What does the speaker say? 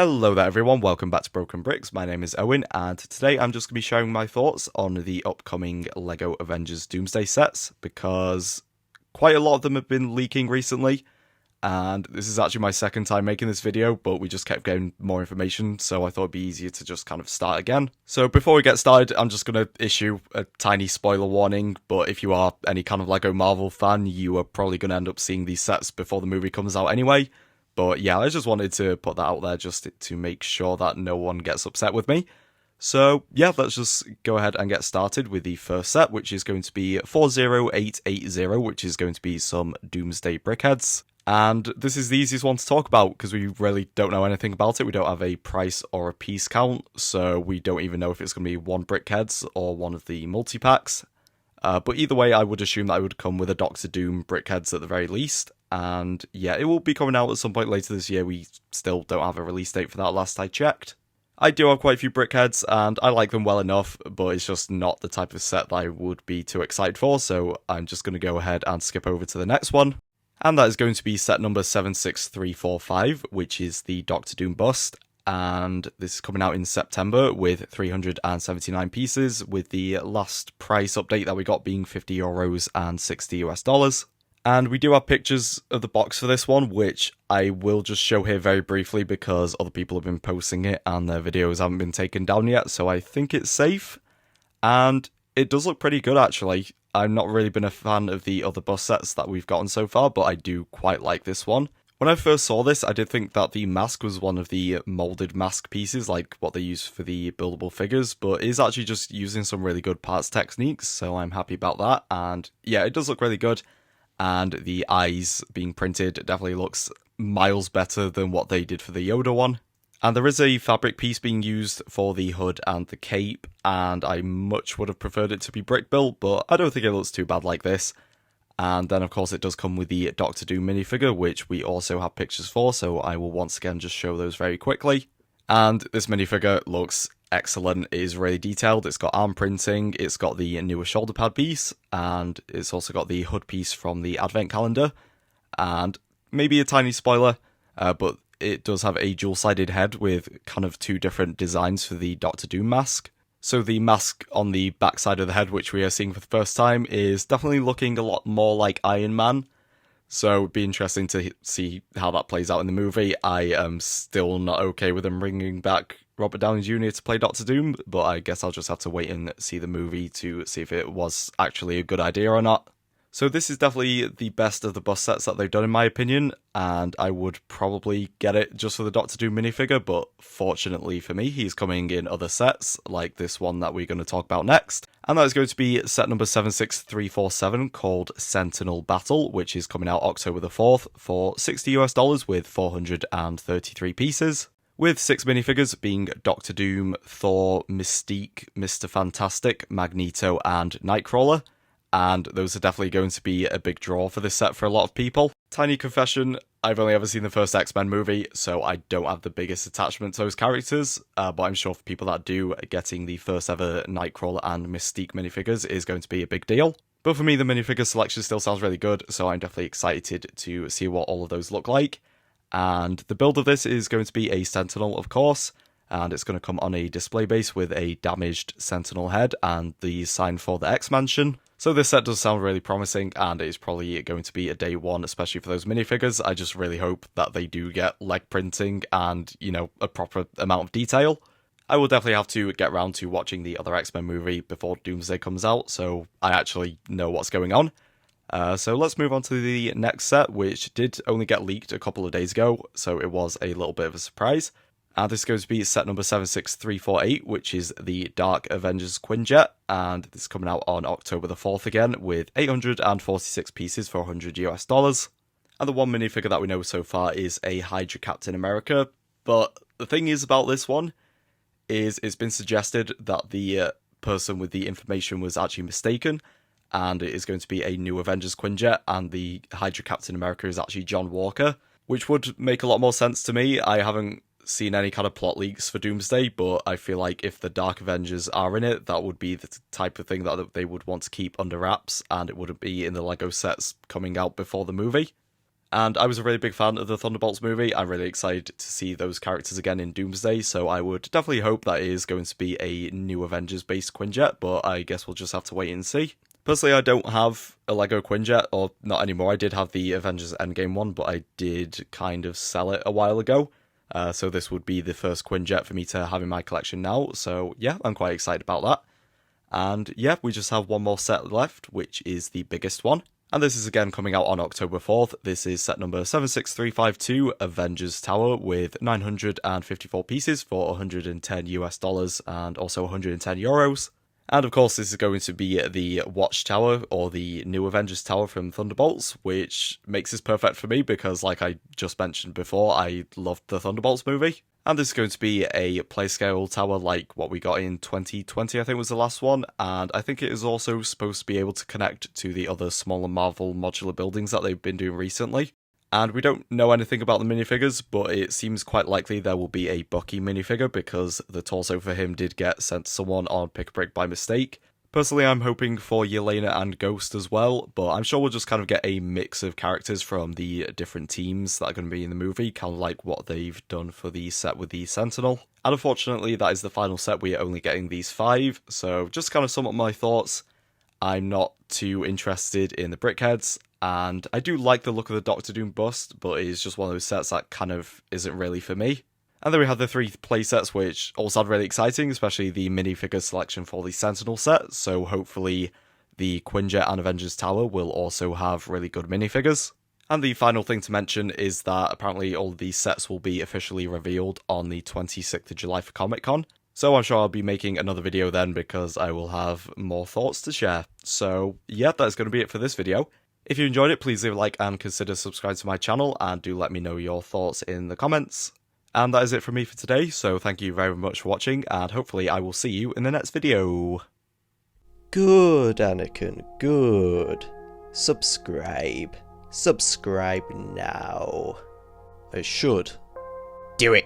Hello there everyone, welcome back to BrokeNbricks. My name is Owen, and today I'm just going to be sharing my thoughts on the upcoming Lego Avengers Doomsday sets, because quite a lot of them have been leaking recently, and this is actually my second time making this video, but we just kept getting more information, so I thought it'd be easier to just kind of start again. So before we get started, I'm just going to issue a tiny spoiler warning, but if you are any kind of Lego Marvel fan, you are probably going to end up seeing these sets before the movie comes out anyway. But yeah, I just wanted to put that out there just to make sure that no one gets upset with me. So yeah, let's just go ahead and get started with the first set, which is going to be 40880, which is going to be some Doomsday Brickheadz. And this is the easiest one to talk about because we really don't know anything about it. We don't have a price or a piece count, so we don't even know if it's going to be one Brickheadz or one of the multi-packs. But either way, I would assume that it would come with a Doctor Doom Brickheadz at the very least. And yeah, it will be coming out at some point later this year. We still don't have a release date for that last I checked. I do have quite a few Brickheadz, and I like them well enough, but it's just not the type of set that I would be too excited for, so I'm just going to go ahead and skip over to the next one. And that is going to be set number 76345, which is the Doctor Doom bust. And this is coming out in September with 379 pieces, with the last price update that we got being €50 and $60. And we do have pictures of the box for this one, which I will just show here very briefly because other people have been posting it and their videos haven't been taken down yet, so I think it's safe. And it does look pretty good actually. I've not really been a fan of the other bust sets that we've gotten so far, but I do quite like this one. When I first saw this, I did think that the mask was one of the molded mask pieces, like what they use for the buildable figures, but it is actually just using some really good parts techniques, so I'm happy about that. And yeah, it does look really good, and the eyes being printed definitely looks miles better than what they did for the Yoda one. And there is a fabric piece being used for the hood and the cape, and I much would have preferred it to be brick built, but I don't think it looks too bad like this. And then, of course, it does come with the Doctor Doom minifigure, which we also have pictures for, so I will once again just show those very quickly. And this minifigure looks excellent. It is really detailed. It's got arm printing, it's got the newer shoulder pad piece, and it's also got the hood piece from the advent calendar. And maybe a tiny spoiler, but it does have a dual-sided head with kind of two different designs for the Doctor Doom mask. So the mask on the backside of the head, which we are seeing for the first time, is definitely looking a lot more like Iron Man. So it'd be interesting to see how that plays out in the movie. I am still not okay with them bringing back Robert Downey Jr. to play Doctor Doom, but I guess I'll just have to wait and see the movie to see if it was actually a good idea or not. So this is definitely the best of the bust sets that they've done in my opinion, and I would probably get it just for the Doctor Doom minifigure, but fortunately for me, he's coming in other sets, like this one that we're going to talk about next. And that is going to be set number 76347 called Sentinel Battle, which is coming out October the 4th for $60 with 433 pieces. With 6 minifigures being Doctor Doom, Thor, Mystique, Mr. Fantastic, Magneto, and Nightcrawler. And those are definitely going to be a big draw for this set for a lot of people. Tiny confession, I've only ever seen the first X-Men movie, so I don't have the biggest attachment to those characters, but I'm sure for people that do, getting the first ever Nightcrawler and Mystique minifigures is going to be a big deal. But for me, the minifigure selection still sounds really good, so I'm definitely excited to see what all of those look like. And the build of this is going to be a Sentinel, of course, and it's going to come on a display base with a damaged Sentinel head and the sign for the X-Mansion. So this set does sound really promising, and it is probably going to be a day one, especially for those minifigures. I just really hope that they do get leg printing and, you know, a proper amount of detail. I will definitely have to get around to watching the other X-Men movie before Doomsday comes out, so I actually know what's going on. So let's move on to the next set, which did only get leaked a couple of days ago, so it was a little bit of a surprise. And this is going to be set number 76348, which is the Dark Avengers Quinjet, and this is coming out on October the 4th again, with 846 pieces for $100. And the one minifigure that we know so far is a Hydra Captain America, but the thing is about this one, is it's been suggested that the person with the information was actually mistaken, and it is going to be a new Avengers Quinjet, and the Hydra Captain America is actually John Walker, which would make a lot more sense to me. I haven't seen any kind of plot leaks for Doomsday, but I feel like if the Dark Avengers are in it, that would be the type of thing that they would want to keep under wraps, and it wouldn't be in the Lego sets coming out before the movie. And I was a really big fan of the Thunderbolts movie. I'm really excited to see those characters again in Doomsday, so I would definitely hope that it is going to be a new Avengers-based Quinjet, but I guess we'll just have to wait and see. Personally, I don't have a Lego Quinjet, or not anymore. I did have the Avengers Endgame one, but I did kind of sell it a while ago. So this would be the first Quinjet for me to have in my collection now, so yeah, I'm quite excited about that. And yeah, we just have one more set left, which is the biggest one. And this is again coming out on October 4th. This is set number 76352, Avengers Tower, with 954 pieces for $110 US and also 110 euros. And of course, this is going to be the Watchtower, or the new Avengers Tower from Thunderbolts, which makes this perfect for me because, like I just mentioned before, I loved the Thunderbolts movie. And this is going to be a playscale tower like what we got in 2020, I think was the last one. And I think it is also supposed to be able to connect to the other smaller Marvel modular buildings that they've been doing recently. And we don't know anything about the minifigures, but it seems quite likely there will be a Bucky minifigure because the torso for him did get sent to someone on Pick-a-Brick by mistake. Personally, I'm hoping for Yelena and Ghost as well, but I'm sure we'll just kind of get a mix of characters from the different teams that are going to be in the movie, kind of like what they've done for the set with the Sentinel. And unfortunately, that is the final set. We are only getting these 5, so just to kind of sum up my thoughts, I'm not too interested in the Brickheadz, and I do like the look of the Doctor Doom bust, but it is just one of those sets that kind of isn't really for me. And then we have the 3 playsets, which all sound really exciting, especially the minifigure selection for the Sentinel set, so hopefully the Quinjet and Avengers Tower will also have really good minifigures. And the final thing to mention is that apparently all of these sets will be officially revealed on the 26th of July for Comic-Con, so I'm sure I'll be making another video then because I will have more thoughts to share. So yeah, that's going to be it for this video. If you enjoyed it, please leave a like and consider subscribing to my channel, and do let me know your thoughts in the comments. And that is it from me for today, so thank you very much for watching, and hopefully I will see you in the next video. Good, Anakin, good. Subscribe. Subscribe now. I should. Do it.